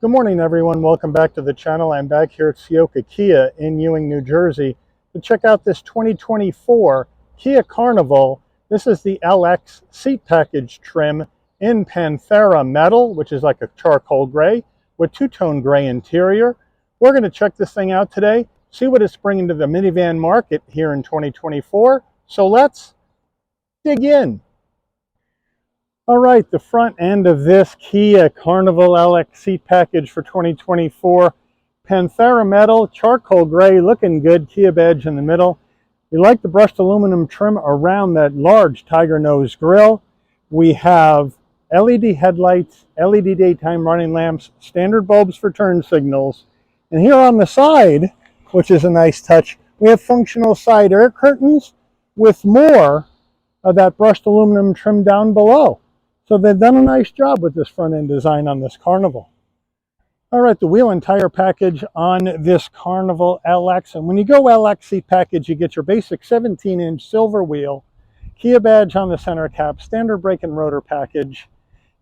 Good morning, everyone. Welcome back to the channel. I'm back here at Ciocca Kia in Ewing, New Jersey to check out this 2024 Kia Carnival. This is the LX seat package trim in Panthera metal, which is like a charcoal gray with two-tone gray interior. We're going to check this thing out today, see what it's bringing to the minivan market here in 2024. So let's dig in. All right, the front end of this Kia Carnival LX seat package for 2024. Panthera metal, charcoal gray, looking good, Kia badge in the middle. We like the brushed aluminum trim around that large tiger nose grille. We have LED headlights, LED daytime running lamps, standard bulbs for turn signals. And here on the side, which is a nice touch, we have functional side air curtains with more of that brushed aluminum trim down below. So they've done a nice job with this front end design on this Carnival. All right, the wheel and tire package on this Carnival LX. And when you go LX seat package, you get your basic 17-inch silver wheel, Kia badge on the center cap, standard brake and rotor package.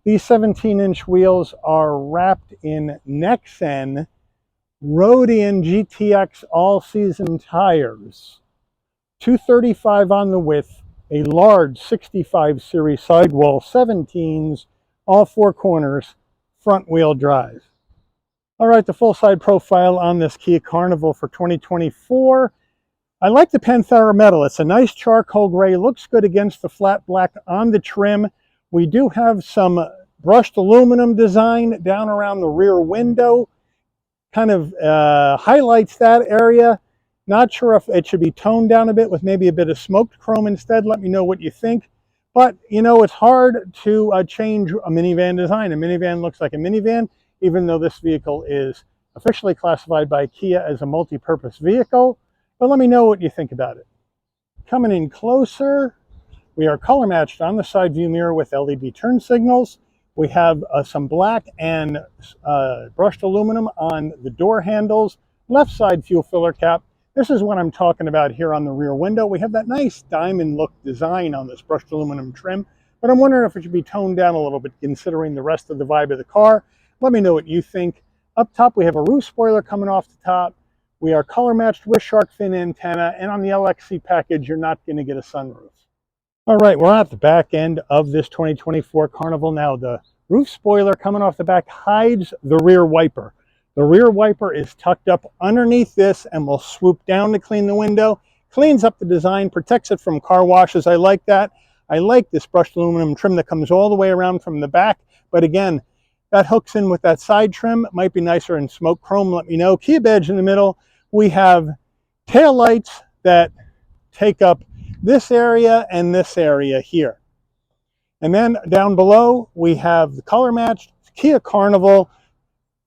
These 17-inch wheels are wrapped in Nexen Rhodian GTX all-season tires. 235 on the width. A large 65 series sidewall 17s, all four corners, front wheel drive. All right, the full side profile on this Kia Carnival for 2024. I like the Panthera metal. It's a nice charcoal gray, looks good against the flat black on the trim. We do have some brushed aluminum design down around the rear window, kind of highlights that area. Not sure if it should be toned down a bit with maybe a bit of smoked chrome instead. Let me know what you think. But, you know, it's hard to change a minivan design. A minivan looks like a minivan, even though this vehicle is officially classified by Kia as a multi-purpose vehicle. But let me know what you think about it. Coming in closer, we are color matched on the side view mirror with LED turn signals. We have some black and brushed aluminum on the door handles. Left side fuel filler cap. This is what I'm talking about here on the rear window. We have that nice diamond look design on this brushed aluminum trim, but I'm wondering if it should be toned down a little bit considering the rest of the vibe of the car. Let me know what you think. Up top, we have a roof spoiler coming off the top. We are color matched with shark fin antenna, and on the LXC package, you're not going to get a sunroof. All right, we're at the back end of this 2024 Carnival now. The roof spoiler coming off the back hides the rear wiper. The rear wiper is tucked up underneath this and will swoop down to clean the window. Cleans up the design, protects it from car washes. I like that. I like this brushed aluminum trim that comes all the way around from the back. But again, that hooks in with that side trim. It might be nicer in smoke chrome. Let me know. Kia badge in the middle. We have tail lights that take up this area and this area here. And then down below, we have the color matched Kia Carnival.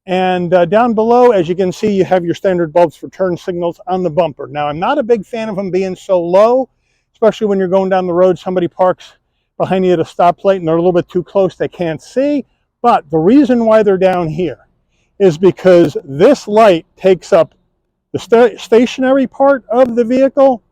And down below, as you can see, you have your standard bulbs for turn signals on the bumper. Now, I'm not a big fan of them being so low, especially when you're going down the road, somebody parks behind you at a stoplight and they're a little bit too close, they can't see. But the reason why they're down here is because this light takes up the stationary part of the vehicle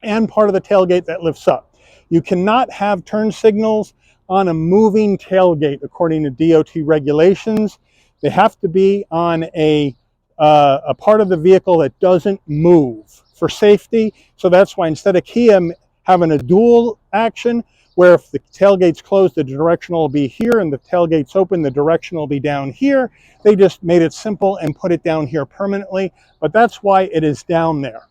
and part of the tailgate that lifts up. You cannot have turn signals on a moving tailgate according to DOT regulations. They have to be on a part of the vehicle that doesn't move for safety. So that's why instead of Kia having a dual action, where if the tailgate's closed, the directional will be here, and the tailgate's open, the directional will be down here. They just made it simple and put it down here permanently, but that's why it is down there.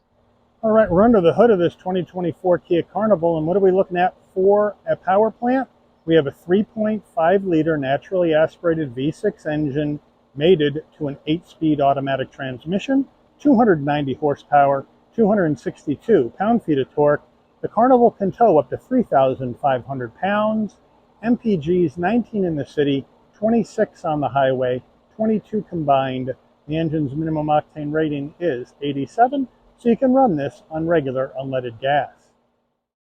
All right, we're under the hood of this 2024 Kia Carnival, and what are we looking at for a power plant? We have a 3.5-liter naturally aspirated V6 engine mated to an 8-speed automatic transmission, 290 horsepower, 262 pound-feet of torque. The Carnival can tow up to 3,500 pounds. MPGs 19 in the city, 26 on the highway, 22 combined. The engine's minimum octane rating is 87, so you can run this on regular unleaded gas.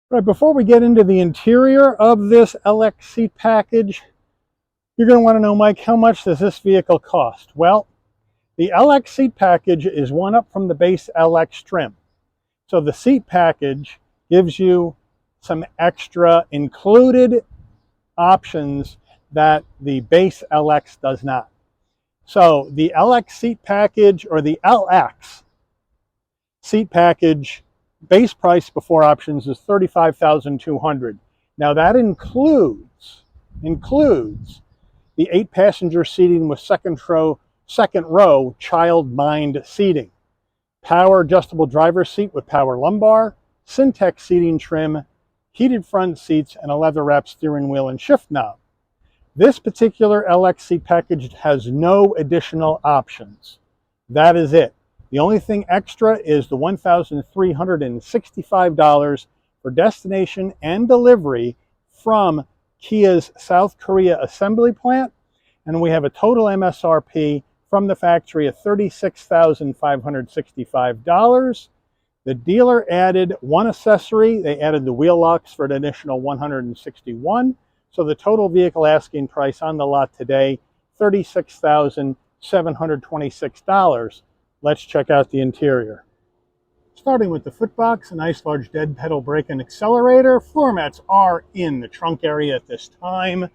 Right, before we get into the interior of this LX seat package, you're going to want to know, Mike, how much does this vehicle cost? Well, the LX seat package is one up from the base LX trim. So the seat package gives you some extra included options that the base LX does not. So the LX seat package, or the LX seat package, base price before options is $35,200. Now that includes the 8-passenger seating with second row child mind seating, power adjustable driver's seat with power lumbar, Syntex seating trim, heated front seats, and a leather wrapped steering wheel and shift knob. This particular LX seat package has no additional options. That is it. The only thing extra is the $1,365 for destination and delivery from Kia's South Korea assembly plant, and we have a total MSRP from the factory of $36,565. The dealer added one accessory. They added the wheel locks for an additional $161. So the total vehicle asking price on the lot today, $36,726. Let's check out the interior. Starting with the footbox, a nice large dead pedal brake and accelerator. Floor mats are in the trunk area at this time.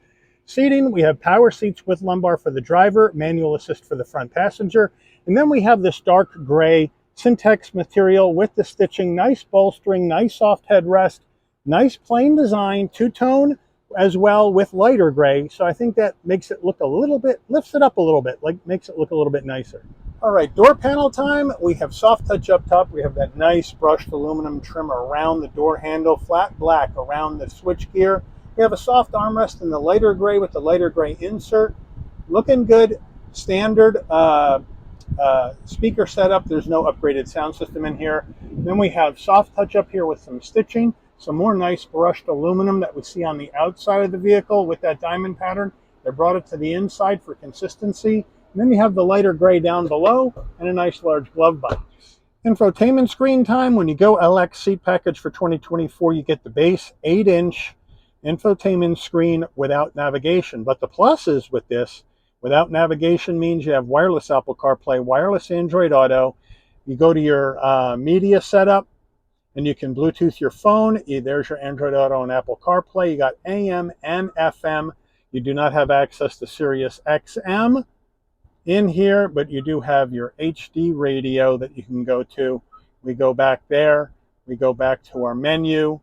Seating, we have power seats with lumbar for the driver, manual assist for the front passenger. And then we have this dark gray Syntex material with the stitching, nice bolstering, nice soft headrest, nice plain design, two-tone, as well with lighter gray. So I think that makes it look a little bit, lifts it up a little bit, like makes it look a little bit nicer. All right, door panel time. We have soft touch up top. We have that nice brushed aluminum trim around the door handle, flat black around the switch gear. We have a soft armrest in the lighter gray with the lighter gray insert. Looking good. Standard speaker setup. There's no upgraded sound system in here. Then we have soft touch up here with some stitching. Some more nice brushed aluminum that we see on the outside of the vehicle with that diamond pattern. They brought it to the inside for consistency. And then you have the lighter gray down below and a nice large glove box. Infotainment screen time. When you go LX seat package for 2024, you get the base 8-inch infotainment screen without navigation. But the pluses with this, without navigation, means you have wireless Apple CarPlay, wireless Android Auto. You go to your media setup, and you can Bluetooth your phone. There's your Android Auto and Apple CarPlay. You got AM and FM. You do not have access to Sirius XM in here, but you do have your HD radio that you can go to. We go back there. We go back to our menu.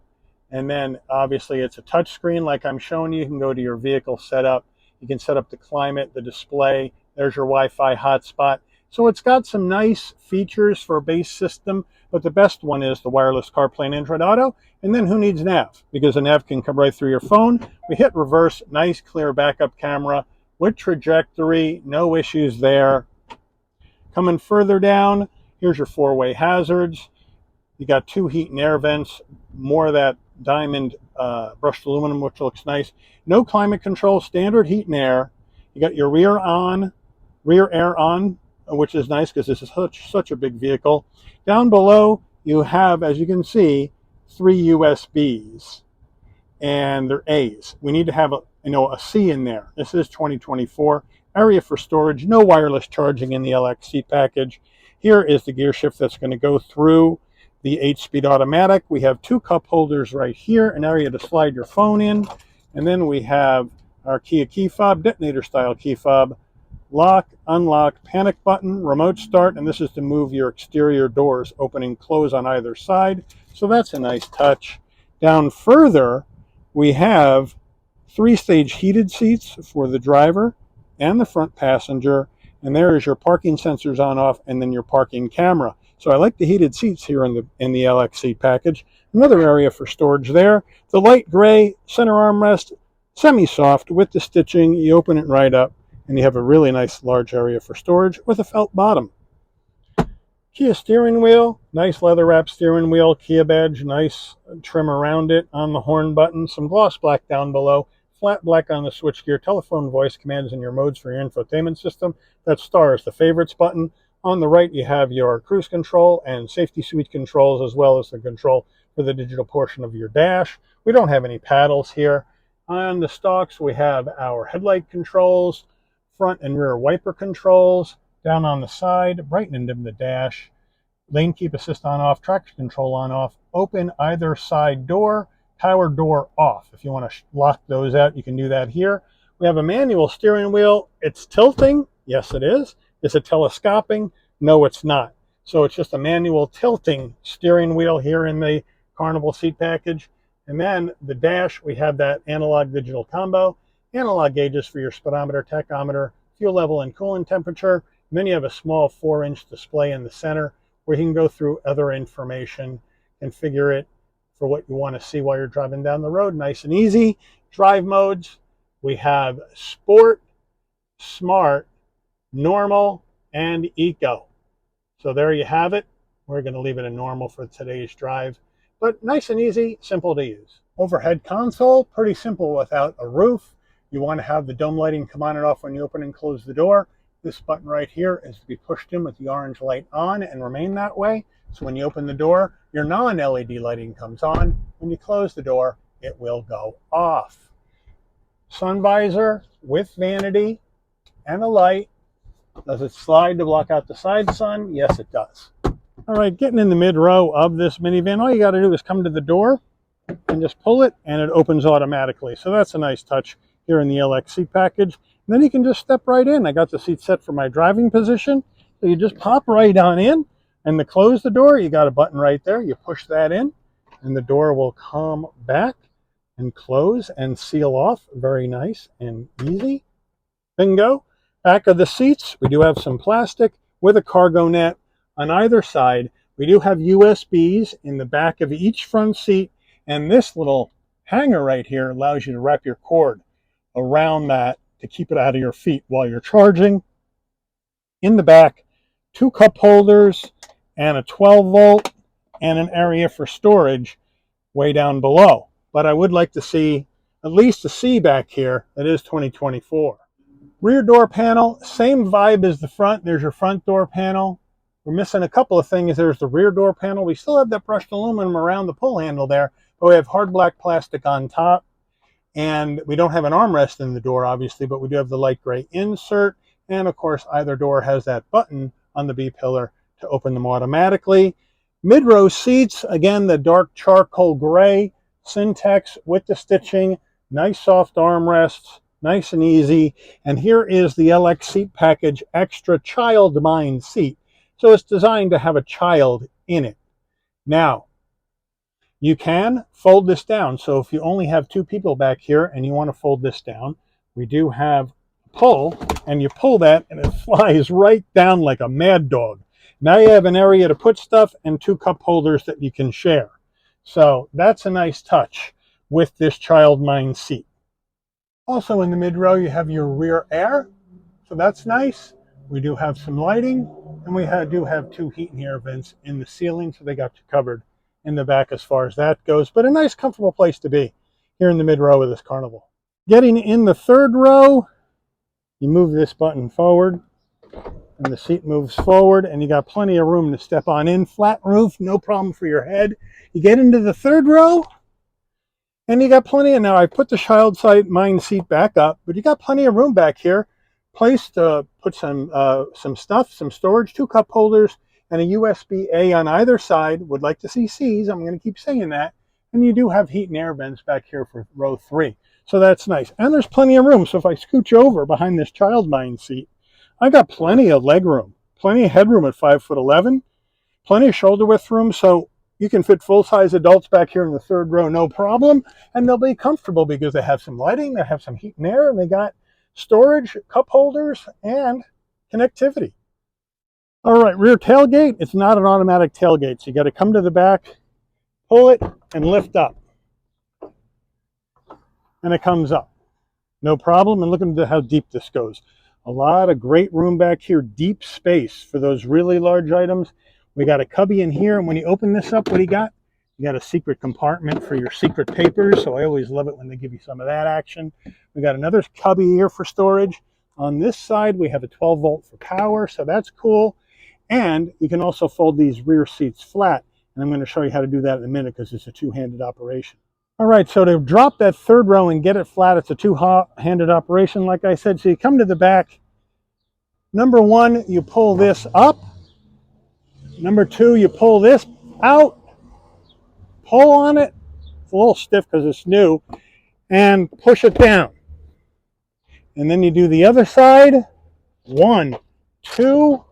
And then obviously it's a touch screen like I'm showing you. You can go to your vehicle setup. You can set up the climate, the display. There's your Wi-Fi hotspot. So it's got some nice features for a base system, but the best one is the wireless CarPlay and Android Auto. And then who needs nav? Because the nav can come right through your phone. We hit reverse, nice clear backup camera with trajectory, no issues there. Coming further down, here's your 4-way hazards. You got 2 heat and air vents, more of that diamond brushed aluminum, which looks nice. No climate control, standard heat and air. You got your rear air on, which is nice because this is such a big vehicle. Down below, you have, as you can see, 3 USBs, and they're A's. We need to have a C in there. This is 2024. Area for storage, no wireless charging in the LX seat package. Here is the gear shift that's going to go through the 8-speed automatic. We have 2 cup holders right here, an area to slide your phone in, and then we have our Kia key fob, detonator style key fob, lock, unlock, panic button, remote start, and this is to move your exterior doors, open and close on either side. So that's a nice touch. Down further, we have 3-stage heated seats for the driver and the front passenger, and there is your parking sensors on off, and then your parking camera. So I like the heated seats here in the LX seat package. Another area for storage there. The light gray center armrest, semi-soft with the stitching. You open it right up, and you have a really nice large area for storage with a felt bottom. Kia steering wheel, nice leather wrap steering wheel, Kia badge, nice trim around it on the horn button, some gloss black down below, flat black on the switchgear, telephone voice commands and your modes for your infotainment system. That star is the favorites button. On the right, you have your cruise control and safety suite controls, as well as the control for the digital portion of your dash. We don't have any paddles here. On the stalks, we have our headlight controls, front and rear wiper controls. Down on the side, brighten and dim the dash, lane keep assist on off, traction control on off, open either side door, power door off. If you want to lock those out, you can do that here. We have a manual steering wheel. It's tilting, Yes, it is. Is it telescoping? No, it's not. So it's just a manual tilting steering wheel here in the Carnival seat package. And then the dash, we have that analog digital combo, analog gauges for your speedometer, tachometer, fuel level, and coolant temperature. And then you have a small 4-inch display in the center where you can go through other information, configure it for what you want to see while you're driving down the road. Nice and easy. Drive modes, we have Sport, Smart, Normal, and Eco. So there you have it. We're going to leave it in normal for today's drive, but nice and easy, simple to use. Overhead console, pretty simple without a roof. You want to have the dome lighting come on and off when you open and close the door. This button right here is to be pushed in with the orange light on and remain that way. So when you open the door, your non-LED lighting comes on. When you close the door, it will go off. Sun visor with vanity and a light. Does it slide to block out the side sun? Yes, it does. All right, getting in the mid row of this minivan, all you got to do is come to the door and just pull it, and it opens automatically. So that's a nice touch here in the LX seat package. And then you can just step right in. I got the seat set for my driving position. So you just pop right on in, and to close the door, you got a button right there. You push that in, and the door will come back and close and seal off. Very nice and easy. Bingo. Back of the seats, we do have some plastic with a cargo net on either side. We do have USBs in the back of each front seat, and this little hanger right here allows you to wrap your cord around that to keep it out of your feet while you're charging. In the back, 2 cup holders and a 12 volt and an area for storage way down below. But I would like to see at least a C back here that is 2024. Rear door panel, same vibe as the front. There's your front door panel. We're missing a couple of things. There's the rear door panel. We still have that brushed aluminum around the pull handle there, but we have hard black plastic on top. And we don't have an armrest in the door, obviously, but we do have the light gray insert. And of course, either door has that button on the B-pillar to open them automatically. Mid-row seats, again, the dark charcoal gray Syntex with the stitching, nice soft armrests. Nice and easy. And here is the LX seat package extra child mind seat. So it's designed to have a child in it. Now, you can fold this down. So if you only have 2 people back here and you want to fold this down, we do have a pull, and you pull that and it flies right down like a mad dog. Now you have an area to put stuff and 2 cup holders that you can share. So that's a nice touch with this child mind seat. Also in the mid row, you have your rear air, so that's nice. We do have some lighting, and we do have 2 heat and air vents in the ceiling, so they got you covered in the back as far as that goes. But a nice, comfortable place to be here in the mid row of this Carnival. Getting in the third row, you move this button forward, and the seat moves forward, and you got plenty of room to step on in. Flat roof, no problem for your head. You get into the third row, and you got plenty of, now I put the child side mind seat back up, but you got plenty of room back here. Place to put some stuff, some storage, 2 cup holders, and a USB-A on either side. Would like to see C's, I'm going to keep saying that. And you do have heat and air vents back here for row 3. So that's nice. And there's plenty of room. So if I scooch over behind this child mind seat, I got plenty of leg room, plenty of headroom at 5'11", plenty of shoulder width room. So you can fit full-size adults back here in the third row, no problem. And they'll be comfortable because they have some lighting, they have some heat and air, and they got storage, cup holders, and connectivity. All right, rear tailgate. It's not an automatic tailgate, so you got to come to the back, pull it, and lift up. And it comes up. No problem. And look at how deep this goes. A lot of great room back here, deep space for those really large items. We got a cubby in here, and when you open this up, what do you got? You got a secret compartment for your secret papers, so I always love it when they give you some of that action. We got another cubby here for storage. On this side, we have a 12 volt for power, so that's cool. And you can also fold these rear seats flat, and I'm going to show you how to do that in a minute because it's a two-handed operation. All right, so to drop that third row and get it flat, it's a two-handed operation, like I said. So you come to the back. Number 1, you pull this up. Number 2, you pull this out. Pull on it. It's a little stiff because it's new. And push it down. And then you do the other side. 1, 2,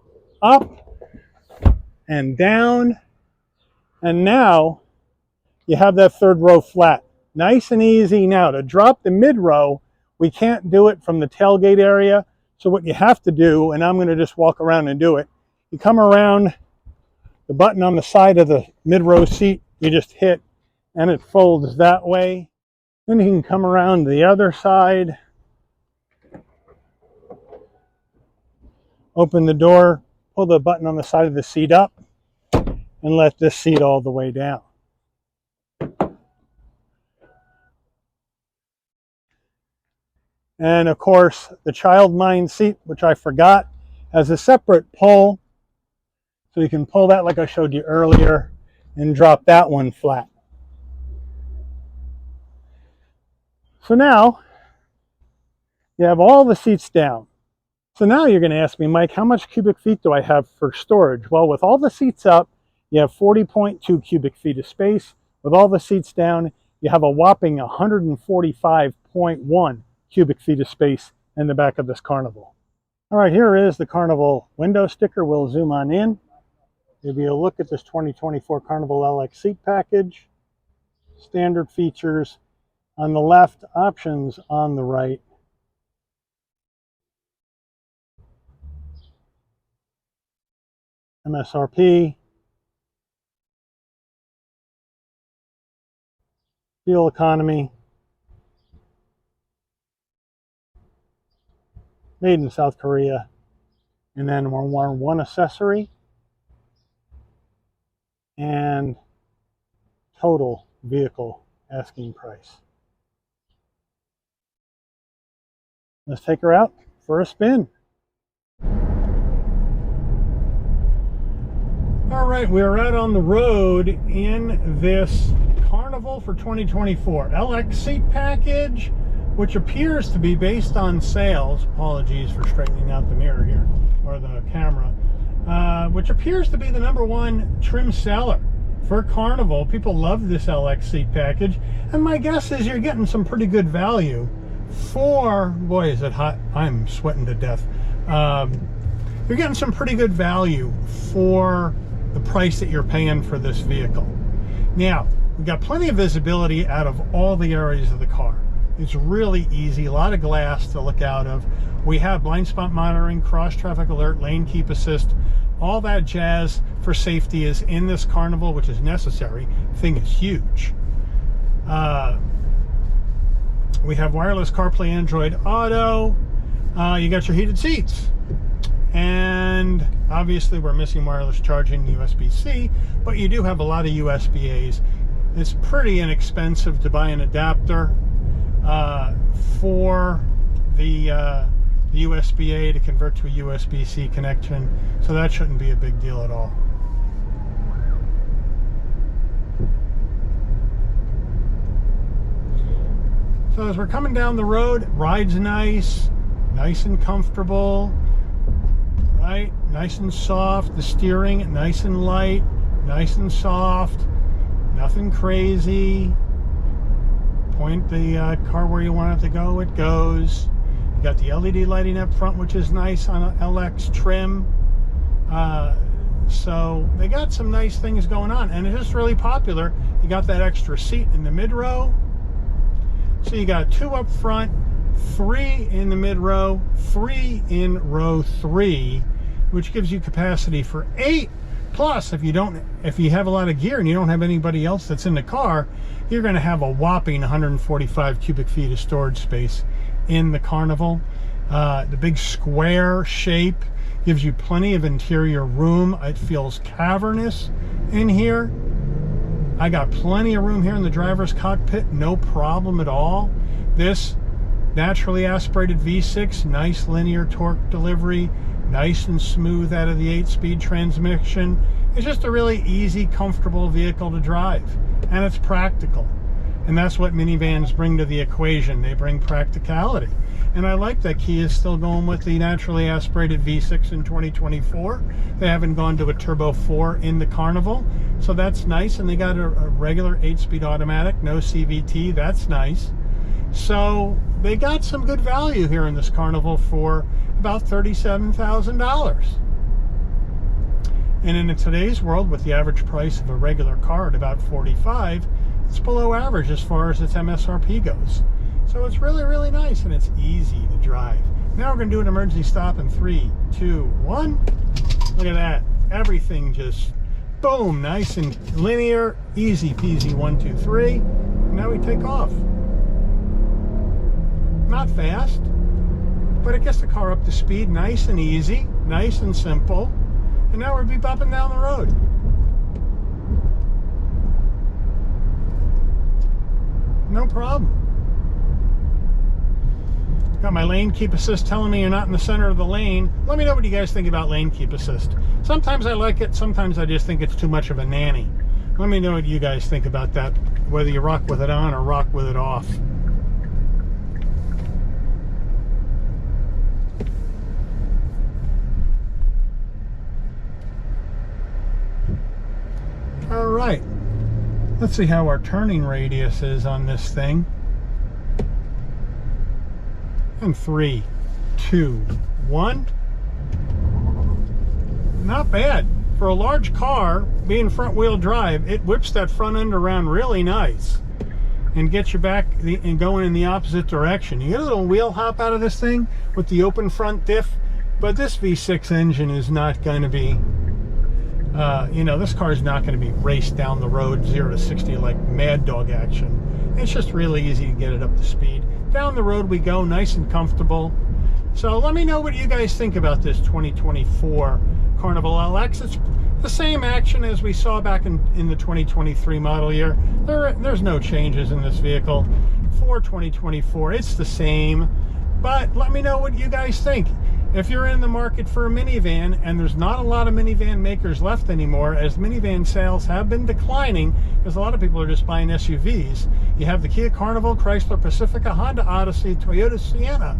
up and down. And now you have that third row flat. Nice and easy. Now to drop the mid row, we can't do it from the tailgate area. So what you have to do, and I'm going to just walk around and do it, you come around the button on the side of the mid row seat, you just hit and it folds that way. Then you can come around the other side, open the door, pull the button on the side of the seat up, and let this seat all the way down. And of course, the child mind seat, which I forgot, has a separate pull. So you can pull that like I showed you earlier and drop that one flat. So now you have all the seats down. So now you're going to ask me, Mike, how much cubic feet do I have for storage? Well, with all the seats up, you have 40.2 cubic feet of space. With all the seats down, you have a whopping 145.1 cubic feet of space in the back of this Carnival. All right, here is the Carnival window sticker. We'll zoom on in. Give you a look at this 2024 Carnival LX seat package. Standard features on the left, options on the right. MSRP. Fuel economy. Made in South Korea. And then one accessory. And total vehicle asking price. Let's take her out for a spin. All right, we're out on the road in this Carnival for 2024 LX seat package, which appears to be based on sales. Apologies for straightening out the mirror here, or the camera. Which appears to be the #1 trim seller for Carnival. People love this LX seat package, and my guess is you're getting some pretty good value for, boy is it hot, I'm sweating to death. You're getting some pretty good value for the price that you're paying for this vehicle. Now, we've got plenty of visibility out of all the areas of the car. It's really easy, a lot of glass to look out of. We have blind spot monitoring, cross traffic alert, lane keep assist, all that jazz for safety is in this Carnival, which is necessary. The thing is huge. We have wireless CarPlay, Android Auto. You got your heated seats. And obviously we're missing wireless charging, USB-C, but you do have a lot of USB-As. It's pretty inexpensive to buy an adapter for the USB-A to convert to a USB-C connection, so that shouldn't be a big deal at all. So as we're coming down the road, ride's nice and comfortable, right? Nice and soft. The steering, nice and light, nice and soft, nothing crazy. Point the car where you want it to go, it goes. You got the LED lighting up front, which is nice on an LX trim. So they got some nice things going on, and it's just really popular. You got that extra seat in the mid row. So you got 2 up front, 3 in the mid row, 3 in row 3, which gives you capacity for 8. Plus, if you have a lot of gear and you don't have anybody else that's in the car, you're going to have a whopping 145 cubic feet of storage space in the Carnival. The big square shape gives you plenty of interior room. It feels cavernous in here. I got plenty of room here in the driver's cockpit, no problem at all. This naturally aspirated V6, nice linear torque delivery, nice and smooth out of the 8-speed transmission. It's just a really easy, comfortable vehicle to drive, and it's practical. And that's what minivans bring to the equation. They bring practicality. And I like that Kia is still going with the naturally aspirated V6 in 2024. They haven't gone to a Turbo 4 in the Carnival, so that's nice. And they got a regular 8-speed automatic, no CVT. That's nice. So they got some good value here in this Carnival for about $37,000. And in today's world, with the average price of a regular car at about $45,000, it's below average as far as its MSRP goes. So it's really, really nice, and it's easy to drive. Now we're going to do an emergency stop in 3, 2, 1. Look at that. Everything just, boom, nice and linear, easy peasy, 1, 2, 3. Now we take off. Not fast, but it gets the car up to speed, nice and easy, nice and simple. And now we're bebopping down the road. No problem. Got my lane keep assist telling me you're not in the center of the lane. Let me know what you guys think about lane keep assist. Sometimes I like it, sometimes I just think it's too much of a nanny. Let me know what you guys think about that, whether you rock with it on or rock with it off. All right, let's see how our turning radius is on this thing. And 3, 2, 1. Not bad. For a large car, being front wheel drive, it whips that front end around really nice and gets you back and going in the opposite direction. You get a little wheel hop out of this thing with the open front diff, but this V6 engine is not going to be you know, this car is not going to be raced down the road 0 to 60 like Mad Dog action. It's just really easy to get it up to speed. Down the road we go, nice and comfortable. So let me know what you guys think about this 2024 Carnival LX. It's the same action as we saw back in the 2023 model year. There's no changes in this vehicle for 2024. It's the same, but let me know what you guys think. If you're in the market for a minivan, and there's not a lot of minivan makers left anymore, as minivan sales have been declining, because a lot of people are just buying SUVs. You have the Kia Carnival, Chrysler Pacifica, Honda Odyssey, Toyota Sienna.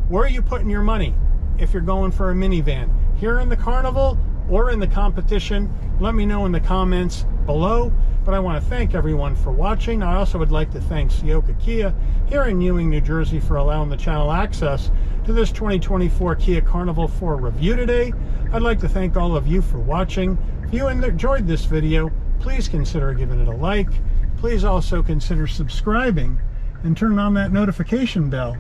Where are you putting your money if you're going for a minivan? Here in the Carnival or in the competition? Let me know in the comments below. But I want to thank everyone for watching. I also would like to thank Ciocca Kia here in Ewing, New Jersey, for allowing the channel access to this 2024 Kia Carnival for review today. I'd like to thank all of you for watching. If you enjoyed this video, please consider giving it a like. Please also consider subscribing and turn on that notification bell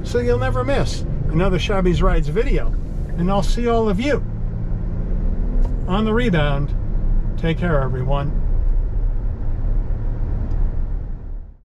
so you'll never miss another Shabby's Rides video. And I'll see all of you on the rebound. Take care, everyone.